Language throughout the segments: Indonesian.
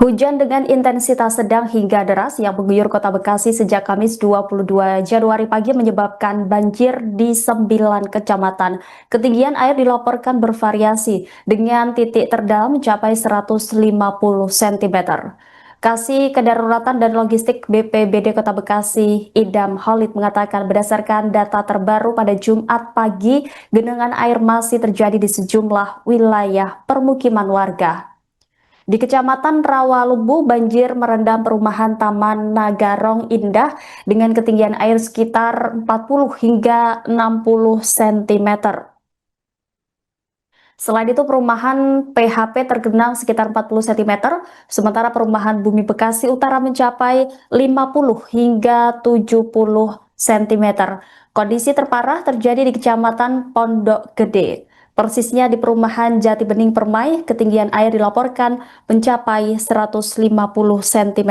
Hujan dengan intensitas sedang hingga deras yang mengguyur kota Bekasi sejak Kamis 22 Januari pagi menyebabkan banjir di 9 kecamatan. Ketinggian air dilaporkan bervariasi dengan titik terdalam mencapai 150 cm. Kasih Kedaruratan dan Logistik BPBD Kota Bekasi, Idam Khalid mengatakan berdasarkan data terbaru pada Jumat pagi, genangan air masih terjadi di sejumlah wilayah permukiman warga. Di Kecamatan Rawalumbu, banjir merendam perumahan Taman Nagarong Indah dengan ketinggian air sekitar 40 hingga 60 cm. Selain itu, perumahan PHP tergenang sekitar 40 cm, sementara perumahan Bumi Bekasi Utara mencapai 50 hingga 70 cm. Kondisi terparah terjadi di Kecamatan Pondok Gede. Persisnya di perumahan Jati Bening Permai, ketinggian air dilaporkan mencapai 150 cm.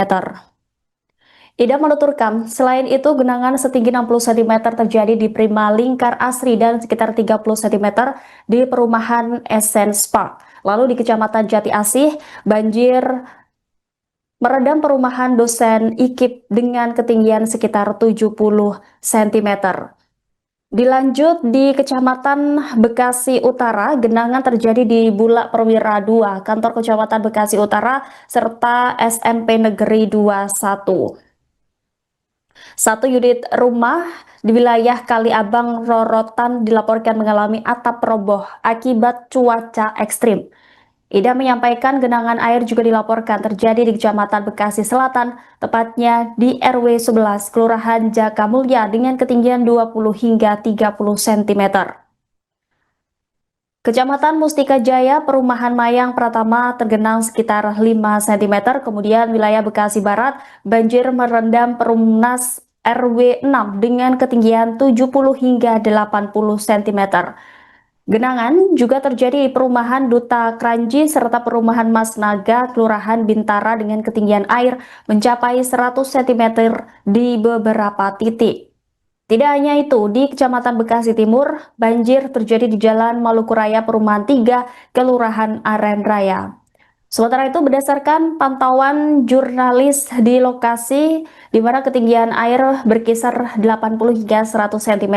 Ida menuturkan, selain itu genangan setinggi 60 cm terjadi di Prima Lingkar Asri dan sekitar 30 cm di perumahan Essence Park. Lalu di Kecamatan Jati Asih, banjir merendam perumahan dosen IKIP dengan ketinggian sekitar 70 cm. Dilanjut di Kecamatan Bekasi Utara, genangan terjadi di Bulak Perwira 2, kantor Kecamatan Bekasi Utara, serta SMP Negeri 21. Satu unit rumah di wilayah Kali Abang Rorotan dilaporkan mengalami atap roboh akibat cuaca ekstrim. Ida menyampaikan genangan air juga dilaporkan terjadi di Kecamatan Bekasi Selatan, tepatnya di RW 11, Kelurahan Jakamulya dengan ketinggian 20 hingga 30 cm. Kecamatan Mustika Jaya, Perumahan Mayang Pratama tergenang sekitar 5 cm, kemudian wilayah Bekasi Barat, banjir merendam Perumnas RW 6 dengan ketinggian 70 hingga 80 cm. Genangan juga terjadi di perumahan Duta Kranji serta perumahan Mas Naga, Kelurahan Bintara dengan ketinggian air mencapai 100 cm di beberapa titik. Tidak hanya itu, di Kecamatan Bekasi Timur, banjir terjadi di Jalan Maluku Raya Perumahan 3, Kelurahan Aren Raya. Sementara itu, berdasarkan pantauan jurnalis di lokasi, di mana ketinggian air berkisar 80 hingga 100 cm.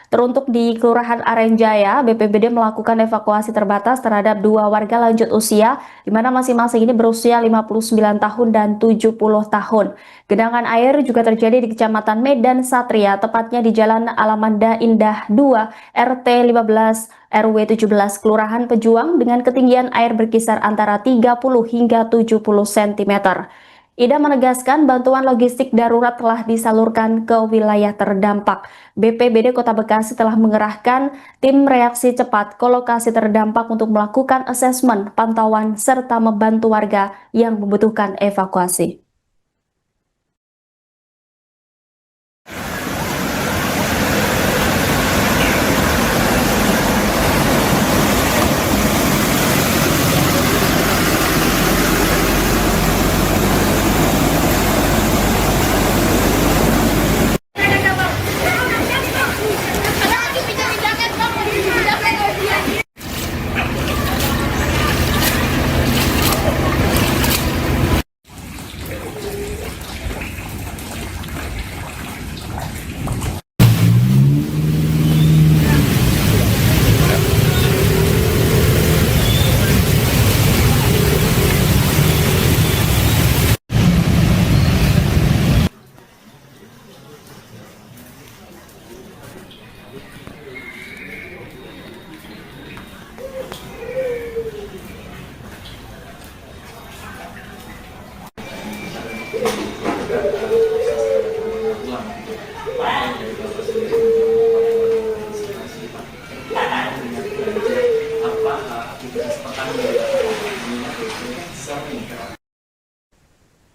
Teruntuk di Kelurahan Arenjaya, BPBD melakukan evakuasi terbatas terhadap 2 warga lanjut usia, di mana masing-masing ini berusia 59 tahun dan 70 tahun. Genangan air juga terjadi di Kecamatan Medan Satria, tepatnya di Jalan Alamanda Indah 2, RT 15, RW 17, Kelurahan Pejuang dengan ketinggian air berkisar antara 30 hingga 70 cm. Ida menegaskan bantuan logistik darurat telah disalurkan ke wilayah terdampak. BPBD Kota Bekasi telah mengerahkan tim reaksi cepat ke lokasi terdampak untuk melakukan asesmen, pantauan, serta membantu warga yang membutuhkan evakuasi.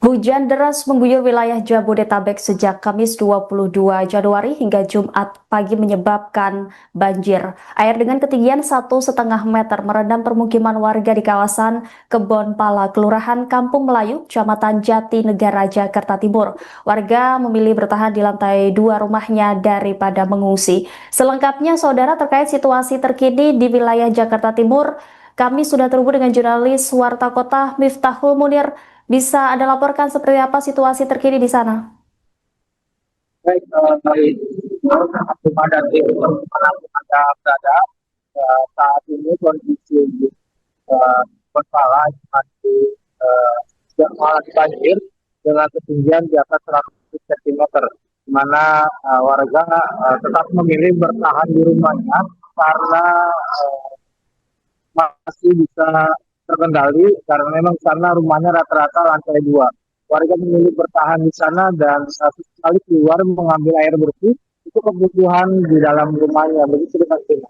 Hujan deras mengguyur wilayah Jabodetabek sejak Kamis 22 Januari hingga Jumat pagi menyebabkan banjir. Air dengan ketinggian 1,5 meter merendam permukiman warga di kawasan Kebon Pala, Kelurahan Kampung Melayu, Kecamatan Jati Negara, Jakarta Timur. Warga memilih bertahan di lantai 2 rumahnya daripada mengungsi. Selengkapnya, saudara, terkait situasi terkini di wilayah Jakarta Timur, kami sudah terhubung dengan jurnalis Warta Kota Miftahul Munir. Bisa Anda laporkan seperti apa situasi terkini di sana? Baik, dari kepada mana Anda berada, saat ini kondisi berkala masih mengalami banjir dengan ketinggian di atas 100 cm, di mana warga tetap memilih bertahan di rumahnya karena masih bisa terkendali karena memang sana rumahnya rata-rata lantai 2. Warga memilih bertahan di sana dan sekali keluar mengambil air bersih itu kebutuhan di dalam rumahnya. Begitu dengan sini.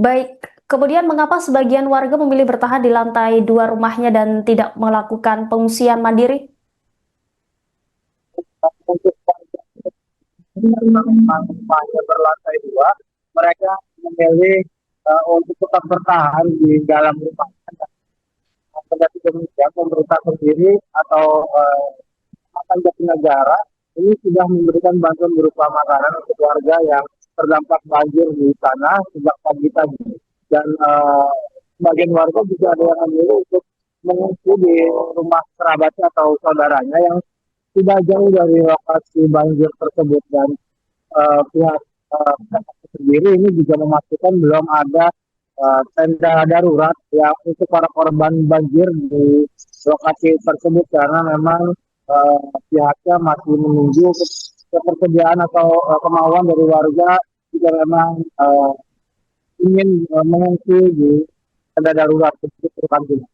Baik, kemudian mengapa sebagian warga memilih bertahan di lantai 2 rumahnya dan tidak melakukan pengungsian mandiri? Untuk warga rumahnya berlantai 2, mereka memilih untuk tetap bertahan di dalam rumah. Kendati demikian, pemerintah sendiri atau Makan Jatinegara ini sudah memberikan bantuan berupa makanan untuk warga yang terdampak banjir di sana sejak pagi tadi. Dan sebagian warga juga ada yang memilih untuk mengungsi di rumah kerabatnya atau saudaranya yang tidak jauh dari lokasi banjir tersebut. Dan pihak sendiri ini juga memastikan belum ada tenda darurat ya untuk para korban banjir di lokasi tersebut karena memang pihaknya masih menunggu ketersediaan atau kemauan dari warga jika memang ingin mengungsi di tenda darurat tersebut.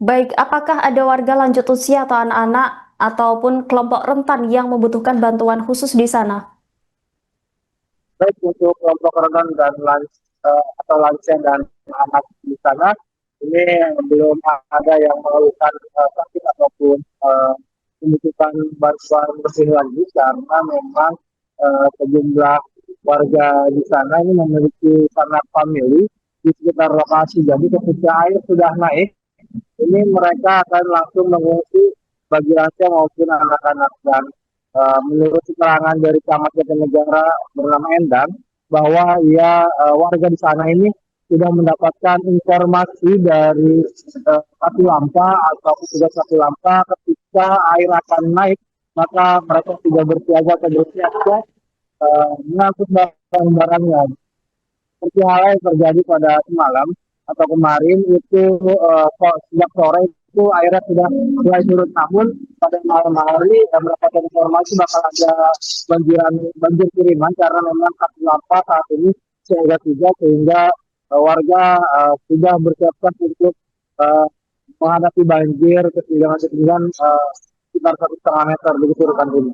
Baik, apakah ada warga lanjut usia atau anak-anak ataupun kelompok rentan yang membutuhkan bantuan khusus di sana? Baik untuk kelompok rentan dan atau lansia dan anak di sana ini belum ada yang mengeluhkan sakit ataupun membutuhkan bantuan lebih lanjut karena memang sejumlah warga di sana ini memiliki sanak famili di sekitar lokasi. Jadi ketika air sudah naik, ini mereka akan langsung mengungsi bagi lansia maupun anak-anak. Dan menurut keterangan dari Camat Jatinegara bernama Endang, bahwa ia warga di sana ini sudah mendapatkan informasi dari Katulampa atau petugas Katulampa ketika air akan naik, maka mereka sudah bersiaga atau bersiaga mengangkut barang-barangnya. Seperti hal yang terjadi pada semalam atau kemarin itu sejak sore itu airnya sudah mulai surut, namun pada malam hari mendapatkan informasi bakal ada banjir kiriman karena memang Katulampa saat ini siaga 3 sehingga warga sudah bersiap untuk menghadapi banjir ketinggian sekitar 1,5 meter begitu rekan ini.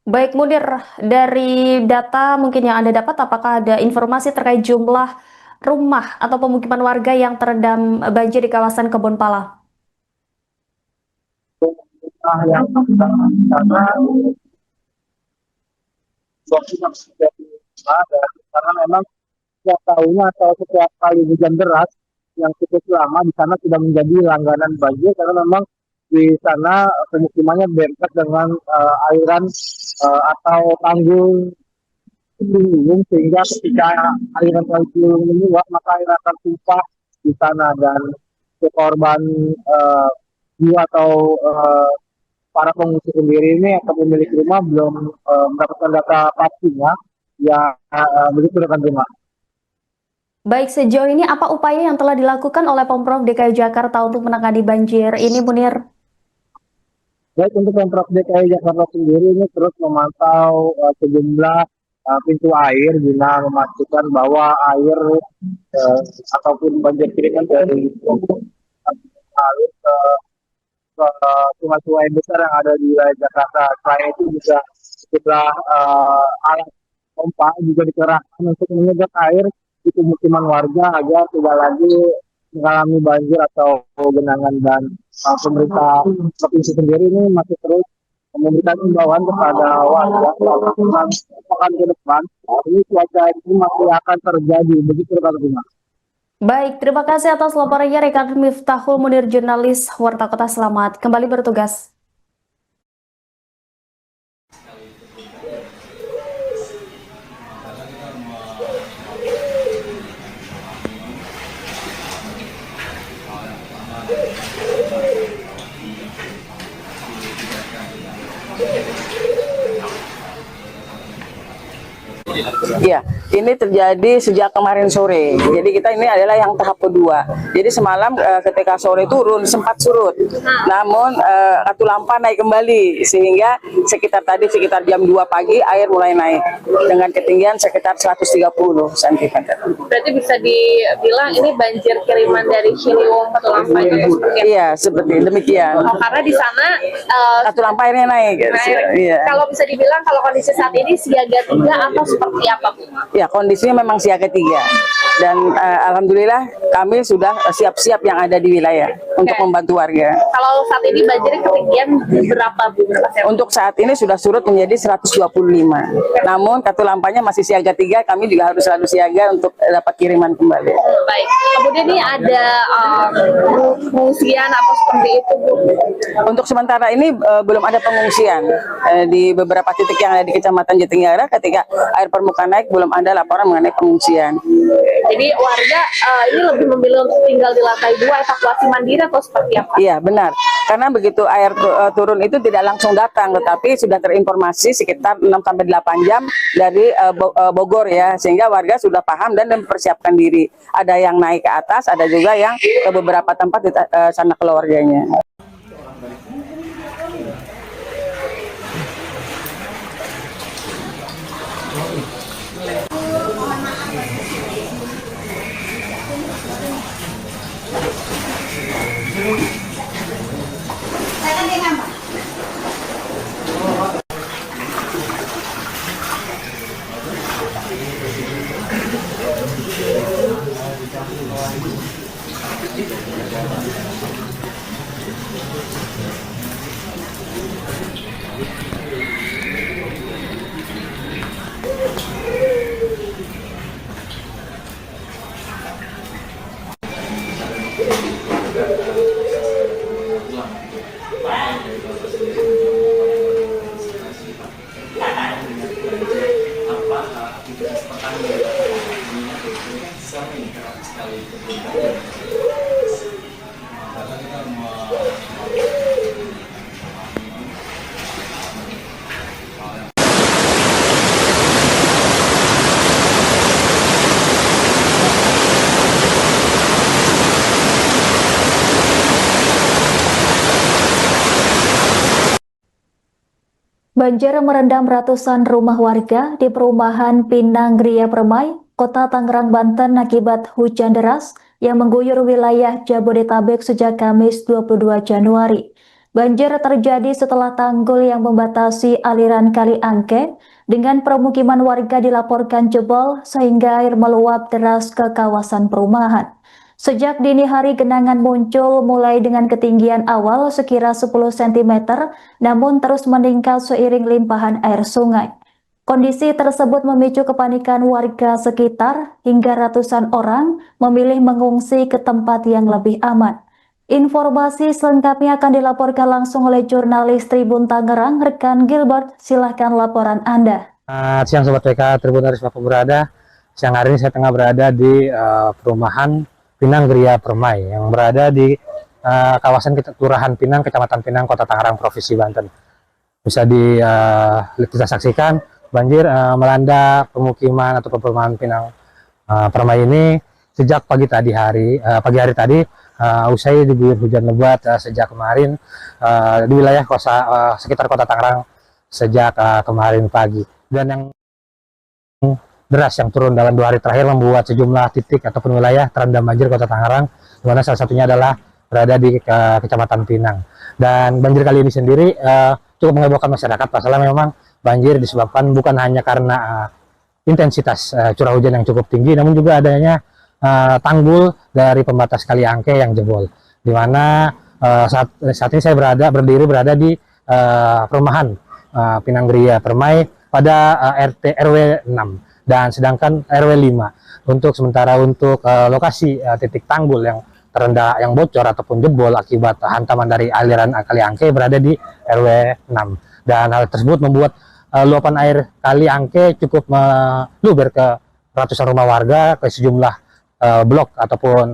Baik, Munir, dari data mungkin yang Anda dapat, apakah ada informasi terkait jumlah rumah atau pemukiman warga yang terendam banjir di kawasan Kebon Pala? Yang karena karena memang setiap tahunnya atau setiap kali hujan deras yang cukup lama di sana sudah menjadi langganan banjir karena memang di sana pemukimannya berdekatan dengan aliran atau tanggul Ciliwung sehingga ketika aliran kali Ciliwung meluap maka air akan tumpah di sana dan korban jiwa atau para pengungsi sendiri ini atau pemilik rumah belum mendapatkan data pastinya ya begitu rekan rumah. Baik, sejauh ini apa upaya yang telah dilakukan oleh Pemprov DKI Jakarta untuk menangani banjir ini, Munir? Baik untuk Pemprov DKI Jakarta sendiri ini terus memantau sejumlah pintu air guna memastikan bahwa air ataupun banjir kiriman dari air ke sungai-sungai besar yang ada di wilayah Jakarta. Selain itu juga sejumlah alat pompa juga dikerahkan untuk menyedot air di pemukiman warga agar tidak lagi mengalami banjir atau genangan. Dan pemerintah provinsi sendiri ini masih terus memberikan imbauan kepada warga akan ke depan ini cuaca ini masih akan terjadi begitu rekan-rekan. Baik, terima kasih atas laporannya rekan Miftahul Munir, jurnalis Warta Kota. Selamat kembali bertugas. Iya, ini terjadi sejak kemarin sore. Jadi kita ini adalah yang tahap kedua. Jadi semalam ketika sore turun sempat surut, namun Katulampa naik kembali sehingga sekitar jam 2 pagi air mulai naik dengan ketinggian sekitar 130 cm. Berarti bisa dibilang ini banjir kiriman dari Ciliwung Katulampa itu seperti apa? Iya, seperti demikian. Oh, karena di sana Katulampa airnya naik. Iya. kalau bisa dibilang kalau kondisi saat ini siaga 3 atau seperti apa, Bu? Ya, kondisinya memang siaga 3 dan alhamdulillah kami sudah siap-siap yang ada di wilayah untuk membantu warga. Kalau saat ini banjirnya ketinggian berapa, Bu? Untuk saat ini sudah surut menjadi 125. Namun Katulampanya masih siaga 3, kami juga harus selalu siaga untuk dapat kiriman kembali. Baik. Kemudian ini ada pengungsian atau seperti itu, Bu? Untuk sementara ini belum ada pengungsian di beberapa titik yang ada di Kecamatan Jatinegara. Ketika air permukaan naik belum ada laporan mengenai pengungsian. Jadi warga ini lebih memilih untuk tinggal di lantai 2, evakuasi mandiri atau seperti apa? Iya, benar. Karena begitu air turun itu tidak langsung datang, tetapi sudah terinformasi sekitar 6-8 jam dari Bogor ya, sehingga warga sudah paham dan mempersiapkan diri. Ada yang naik ke atas, ada juga yang ke beberapa tempat di sana keluarganya. Banjir merendam ratusan rumah warga di perumahan Pinang Gria Permai, Kota Tangerang, Banten akibat hujan deras yang mengguyur wilayah Jabodetabek sejak Kamis 22 Januari. Banjir terjadi setelah tanggul yang membatasi aliran Kali Angke dengan permukiman warga dilaporkan jebol sehingga air meluap deras ke kawasan perumahan. Sejak dini hari genangan muncul mulai dengan ketinggian awal sekira 10 cm, namun terus meningkat seiring limpahan air sungai. Kondisi tersebut memicu kepanikan warga sekitar hingga ratusan orang memilih mengungsi ke tempat yang lebih aman. Informasi selengkapnya akan dilaporkan langsung oleh jurnalis Tribun Tangerang, rekan Gilbert. Silahkan laporan Anda. Siang Sobat PK Tribun dimanapun berada. Siang hari ini saya tengah berada di perumahan Pinang Gria Permai yang berada di kawasan Kelurahan Pinang, Kecamatan Pinang, Kota Tangerang, Provinsi Banten. Bisa kita saksikan banjir melanda pemukiman atau perumahan Pinang Permai ini sejak pagi hari tadi, usai diguyur hujan lebat sejak kemarin di wilayah sekitar Kota Tangerang sejak kemarin pagi. Dan yang deras yang turun dalam 2 hari terakhir membuat sejumlah titik ataupun wilayah terendam banjir Kota Tangerang, di mana salah satunya adalah berada di Kecamatan Pinang. Dan banjir kali ini sendiri cukup mengebohkan masyarakat, pasalnya memang banjir disebabkan bukan hanya karena intensitas curah hujan yang cukup tinggi, namun juga adanya tanggul dari pembatas Kali Angke yang jebol. Di mana saat ini saya berada di perumahan Pinang Gria Permai pada RT RW 6. Dan sedangkan RW 5 untuk sementara lokasi titik tanggul yang terendah yang bocor ataupun jebol akibat hantaman dari aliran Kali Angke berada di RW 6. Dan hal tersebut membuat luapan air Kali Angke cukup meluber ke ratusan rumah warga, ke sejumlah blok ataupun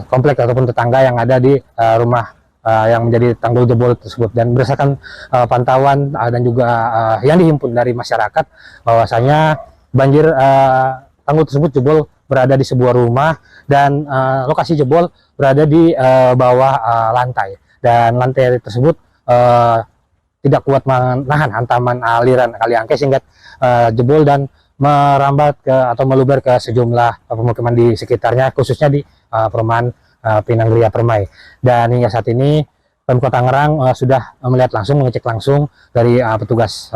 komplek ataupun tetangga yang ada di rumah yang menjadi tanggul jebol tersebut. Dan berdasarkan pantauan dan juga yang dihimpun dari masyarakat, bahwasanya banjir tanggul tersebut jebol berada di sebuah rumah, dan lokasi jebol berada di bawah lantai, dan lantai tersebut tidak kuat menahan hantaman aliran Kali Angke sehingga jebol dan merambat ke atau meluber ke sejumlah pemukiman di sekitarnya, khususnya di perumahan Pinang Gria Permai. Dan hingga saat ini Pemkot Tangerang sudah melihat langsung, mengecek langsung dari petugas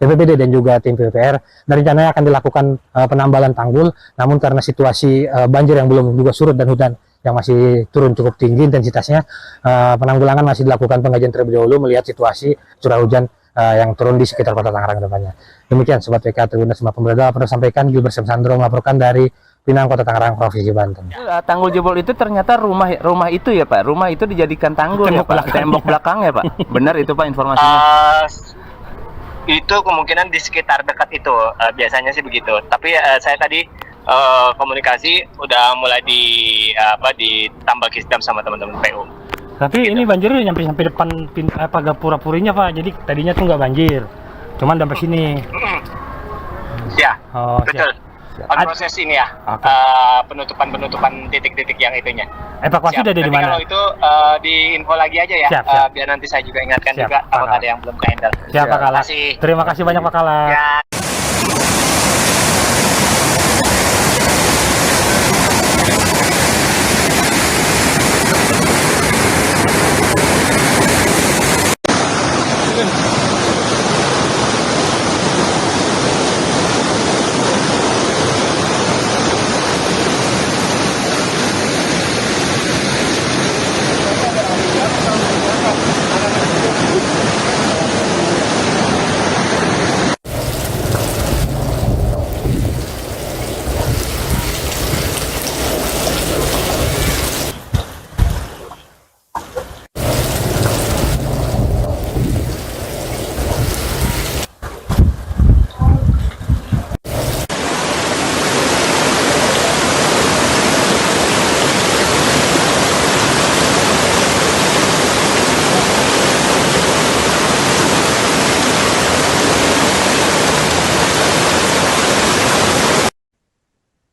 BPBD dan juga tim PUPR, dan rencananya akan dilakukan penambalan tanggul. Namun karena situasi banjir yang belum juga surut dan hujan yang masih turun cukup tinggi intensitasnya, penanggulangan masih dilakukan pengajian terlebih dahulu melihat situasi curah hujan yang turun di sekitar Kota Tangerang ke depannya. Demikian Sobat PK Tribun Semua Pemberada, pernah sampaikan Gilbert Sandro melaporkan dari Pinang, Kota Tangerang, Provinsi Banten. Tanggul jebol itu ternyata rumah itu ya Pak, rumah itu dijadikan tanggul ya Pak, tembok belakang ya Pak, benar itu Pak informasinya? Itu kemungkinan di sekitar dekat itu, biasanya sih begitu. Tapi saya tadi komunikasi udah mulai ditambah kisdam sama teman-teman PU. Tapi ini banjirnya nyampe depan gapura purinya Pak, jadi tadinya tuh nggak banjir, cuman sampai sini. Ya, Oh, betul. siap. On proses ini ya, Oke. penutupan titik-titik yang itunya. Evakuasi udah di Nanti mana? kalau itu di info lagi aja ya, Siap, siap. biar nanti saya juga ingatkan Siap, juga Pak kalau Kala. ada yang belum ke-handle. Siap Pak Kala. Terima kasih banyak Pak Kala. Ya.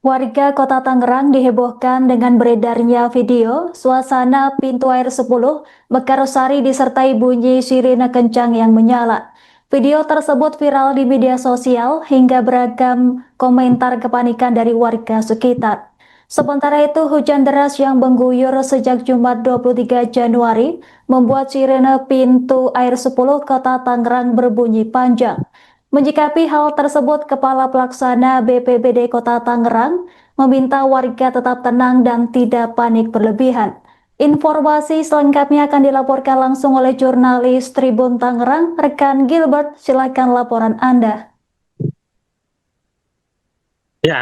Warga Kota Tangerang dihebohkan dengan beredarnya video suasana pintu air 10 Mekarsari disertai bunyi sirine kencang yang menyala. Video tersebut viral di media sosial hingga beragam komentar kepanikan dari warga sekitar. Sementara itu, hujan deras yang mengguyur sejak Jumat 23 Januari membuat sirine pintu air 10 Kota Tangerang berbunyi panjang. Menyikapi hal tersebut, Kepala Pelaksana BPBD Kota Tangerang meminta warga tetap tenang dan tidak panik berlebihan. Informasi selengkapnya akan dilaporkan langsung oleh jurnalis Tribun Tangerang, rekan Gilbert. Silakan laporan Anda. Ya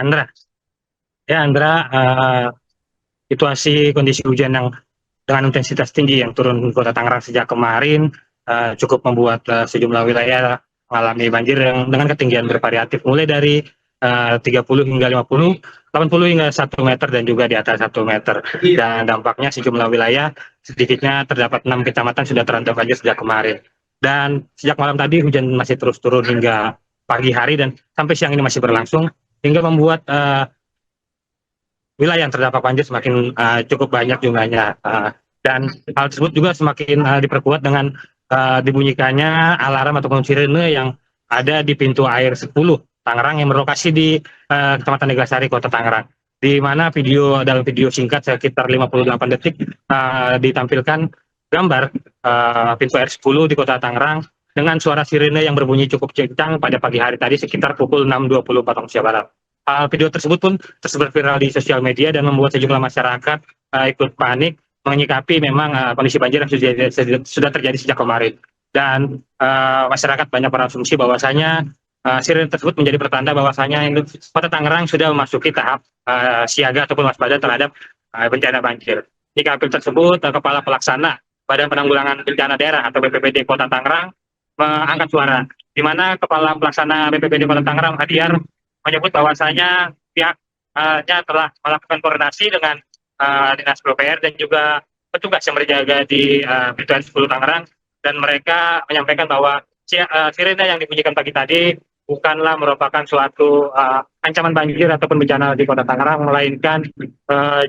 Andra, situasi kondisi hujan yang dengan intensitas tinggi yang turun di Kota Tangerang sejak kemarin cukup membuat sejumlah wilayah mengalami banjir yang dengan ketinggian bervariatif, mulai dari 30 hingga 50, 80 hingga 1 meter, dan juga di atas 1 meter. Dan dampaknya sejumlah wilayah, sedikitnya terdapat 6 kecamatan sudah terendam banjir sejak kemarin. Dan sejak malam tadi hujan masih terus turun hingga pagi hari, dan sampai siang ini masih berlangsung, hingga membuat wilayah yang terdampak banjir semakin cukup banyak jumlahnya. Dan hal tersebut juga semakin diperkuat dengan dibunyikannya alarm ataupun sirene yang ada di pintu air 10 Tangerang yang berlokasi di Kecamatan Neglasari, Kota Tangerang, di mana dalam video singkat sekitar 58 detik ditampilkan gambar pintu air 10 di Kota Tangerang dengan suara sirene yang berbunyi cukup kencang pada pagi hari tadi sekitar pukul 6.20 waktu Indonesia Barat. Video tersebut pun tersebar viral di sosial media dan membuat sejumlah masyarakat ikut panik menyikapi memang kondisi banjir yang sudah terjadi sejak kemarin. Dan masyarakat banyak berasumsi bahwasanya sirene tersebut menjadi pertanda bahwasanya Kota Tangerang sudah memasuki tahap siaga ataupun waspada terhadap bencana banjir. Di kapil tersebut, Kepala Pelaksana Badan Penanggulangan Bencana Daerah atau BPBD Kota Tangerang mengangkat suara, di mana Kepala Pelaksana BPBD Kota Tangerang Hadiar menyebut bahwasanya pihaknya telah melakukan koordinasi dengan Dinas PUPR dan juga petugas yang berjaga di pintu air 10 Tangerang, dan mereka menyampaikan bahwa sirene yang dibunyikan pagi tadi bukanlah merupakan suatu ancaman banjir ataupun bencana di Kota Tangerang, melainkan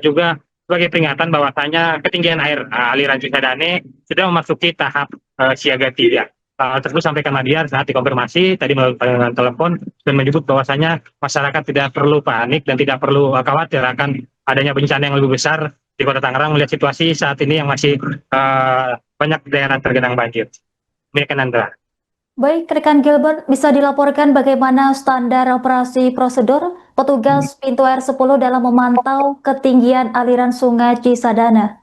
juga sebagai peringatan bahwasanya ketinggian air aliran Cisadane sudah memasuki tahap siaga 3. Tersebut sampaikan Madiar saat dikonfirmasi tadi melalui panggilan telepon, dan menyebut bahwasanya masyarakat tidak perlu panik dan tidak perlu khawatir akan adanya bencana yang lebih besar di Kota Tangerang melihat situasi saat ini yang masih banyak daerah tergenang banjir. Demikian, Andra. Baik, rekan Gilbert, bisa dilaporkan bagaimana standar operasi prosedur petugas pintu air 10 dalam memantau ketinggian aliran sungai Cisadane?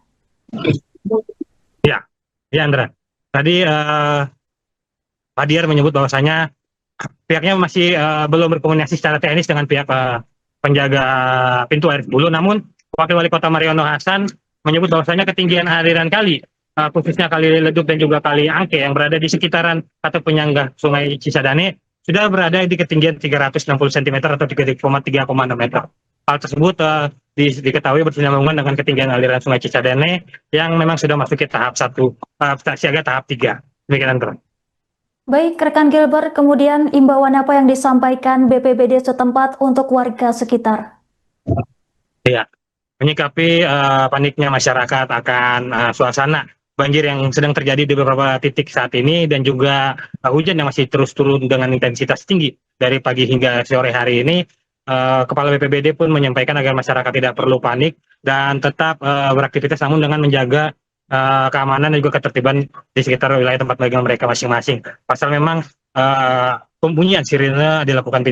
Ya, Andra. Tadi Madiar menyebut bahwasanya pihaknya masih belum berkomunikasi secara teknis dengan pihak penjaga pintu air 10, namun Wakil Wali Kota Mariono Hasan menyebut bahwasanya ketinggian aliran kali, khususnya Kali Leduk dan juga Kali Angke yang berada di sekitaran atau penyangga Sungai Cisadane sudah berada di ketinggian 360 cm atau 3,6 meter. Hal tersebut diketahui bersinambungan dengan ketinggian aliran Sungai Cisadane yang memang sudah masuk ke tahap 1, siaga tahap 3. Demikian, Andra. Baik, rekan Gilbert, kemudian imbauan apa yang disampaikan BPBD setempat untuk warga sekitar? Ya, menyikapi paniknya masyarakat akan suasana banjir yang sedang terjadi di beberapa titik saat ini, dan juga hujan yang masih terus turun dengan intensitas tinggi dari pagi hingga sore hari ini, Kepala BPBD pun menyampaikan agar masyarakat tidak perlu panik dan tetap beraktivitas, namun dengan menjaga keamanan dan juga ketertiban di sekitar wilayah tempat tinggal mereka masing-masing. Pasal memang pembunyian sirine dilakukan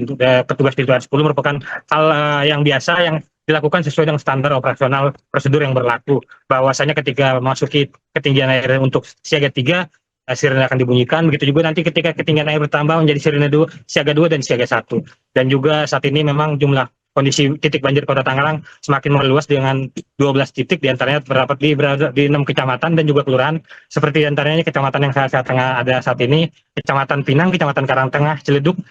petugas pintu air 10 merupakan hal yang biasa yang dilakukan sesuai dengan standar operasional prosedur yang berlaku, bahwasanya ketika memasuki ketinggian air untuk siaga 3, sirine akan dibunyikan. Begitu juga nanti ketika ketinggian air bertambah menjadi sirine siaga 2 dan siaga 1. Dan juga saat ini memang jumlah kondisi titik banjir Kota Tangerang semakin meluas dengan 12 titik, diantaranya terdapat di 6 kecamatan dan juga kelurahan, seperti diantaranya kecamatan yang saya tengah ada saat ini, Kecamatan Pinang, Kecamatan Karangtengah, Ciledug,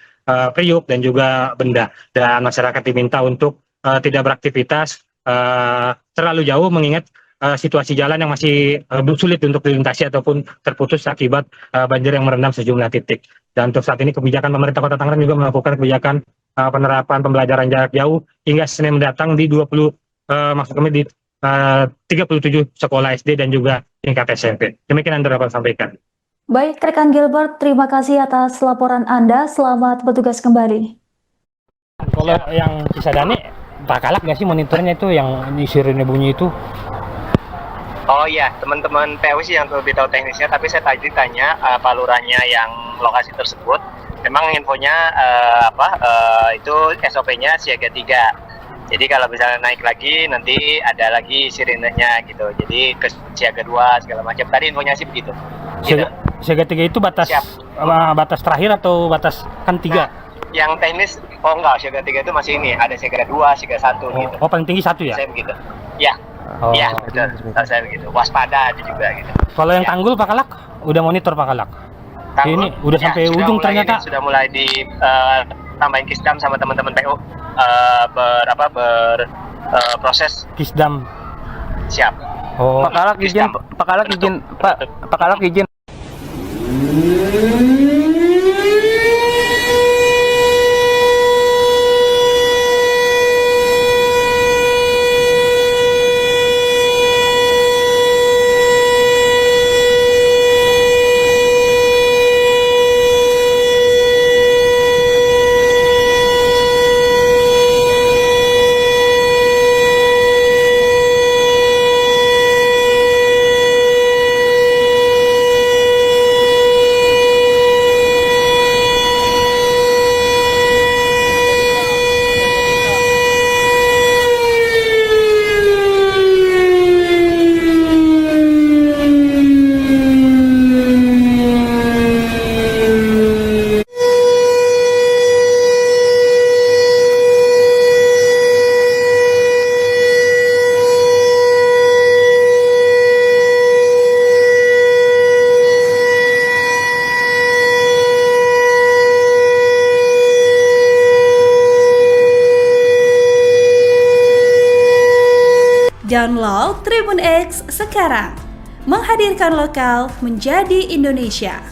Priuk, dan juga Benda. Dan masyarakat diminta untuk tidak beraktivitas terlalu jauh, mengingat situasi jalan yang masih sulit untuk dilintasi ataupun terputus akibat banjir yang merendam sejumlah titik. Dan untuk saat ini kebijakan pemerintah Kota Tangerang juga melakukan kebijakan penerapan pembelajaran jarak jauh hingga Senin mendatang di 37 sekolah SD dan juga tingkat SMP. Demikian Anda dapat sampaikan. Baik, rekan Gilbert, terima kasih atas laporan Anda. Selamat bertugas kembali. Kalau yang Cisadane, Pak Kalak nggak sih monitornya itu yang di sirine bunyi itu? Oh iya, teman-teman PU sih yang lebih tahu teknisnya, tapi saya tadi tanya Pak Lurahnya yang lokasi tersebut. Memang infonya itu SOP-nya siaga 3. Jadi kalau misalnya naik lagi nanti ada lagi sirinenya gitu. Jadi ke siaga 2 segala macam. Tadi infonya sih begitu. Siaga 3 itu batas batas terakhir atau batas kan 3? Nah, yang teknis enggak, siaga 3 itu masih ini, ada siaga 2, siaga 1 gitu. Oh, paling tinggi 1 ya? Saya begitu. Ya. Oh. Ya, betul. Saya begitu. Waspada ada juga gitu. Kalau yang Ya. Tanggul Pak Kalak udah monitor Pak Kalak? Tanggul, Ini udah sampai ujung ternyata. Sudah mulai di tambahin Kisdam sama teman-teman PU proses Kisdam. siap. Oh. Pak Kalak izin, Pak Kalak izin, Pak Kalak izin. Download Tribun X sekarang. Menghadirkan lokal menjadi Indonesia.